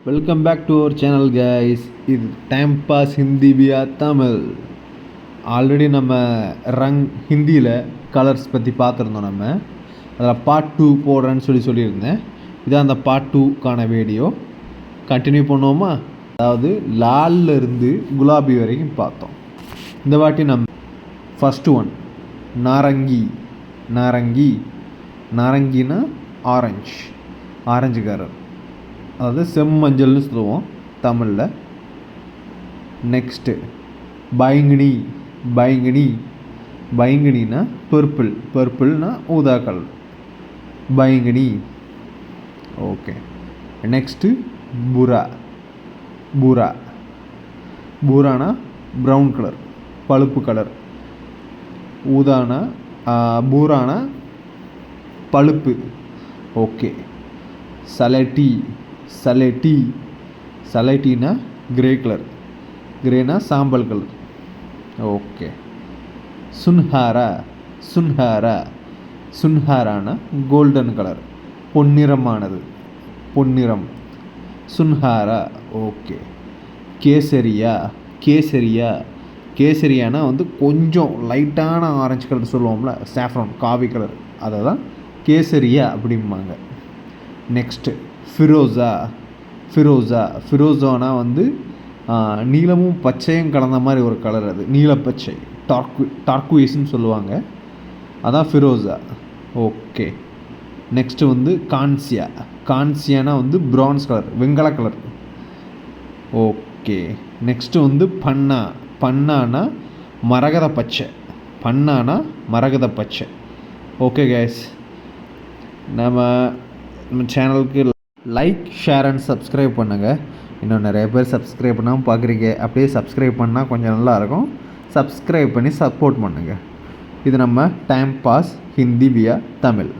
Welcome back to our channel guys. இது time pass Hindi via Tamil. Already நம்ம ஹிந்தியில் colours பற்றி பார்த்துருந்தோம். நம்ம அதில் பார்ட் 2 போடுறேன்னு சொல்லியிருந்தேன். இதான் அந்த பார்ட் 2க்கான வீடியோ. கண்டினியூ பண்ணுவோமா? அதாவது லால்ல இருந்து குலாபி வரைக்கும் பார்த்தோம். இந்த வாட்டி நம்ம ஃபஸ்ட்டு ஒன் நாரங்கி. நாரங்கினா ஆரஞ்சு கலர், அதாவது செம்மஞ்சள்னு சொல்லுவோம் தமிழில். நெக்ஸ்ட்டு பயங்கினினா பர்பிள்னா ஊதா கலர், பயங்கினி. ஓகே. நெக்ஸ்ட்டு பூரானா ப்ரௌன் கலர், பழுப்பு கலர். ஊதானா பூரானா பழுப்பு. ஓகே. சலேட்டினா கிரே கலர், கிரேனா சாம்பல் கலர். ஓகே. சுன்ஹாரானா கோல்டன் கலர், பொன்னிறம். சுன்ஹாரா. ஓகே. கேசரியானா வந்து கொஞ்சம் லைட்டான ஆரஞ்சு கலர் சொல்லுவோம்ல, சாஃப்ரான் காவி கலர், அதை தான் கேசரியா அப்படிம்பாங்க. நெக்ஸ்ட்டு ஃபிரோசானா வந்து நீலமும் பச்சையும் கலந்த மாதிரி ஒரு கலர், அது நீலப்பச்சை, டார்க்வீஸ்ன்னு சொல்லுவாங்க, அதான் ஃபிரோசா. ஓகே. நெக்ஸ்ட்டு வந்து கான்சியானா வந்து ப்ரான்ஸ் கலர், வெங்கல கலர். ஓகே. நெக்ஸ்ட்டு வந்து பன்னானா மரகத பச்சை. ஓகே கைஸ், நம்ம சேனலுக்கு லைக், ஷேர் அண்ட் சப்ஸ்கிரைப் பண்ணுங்கள். இன்னும் நிறைய பேர் சப்ஸ்கிரைப் பண்ணாமல் பார்க்குறீங்க. அப்படியே சப்ஸ்கிரைப் பண்ணால் கொஞ்சம் நல்லாயிருக்கும். சப்ஸ்கிரைப் பண்ணி சப்போர்ட் பண்ணுங்கள். இது நம்ம time pass Hindi via Tamil.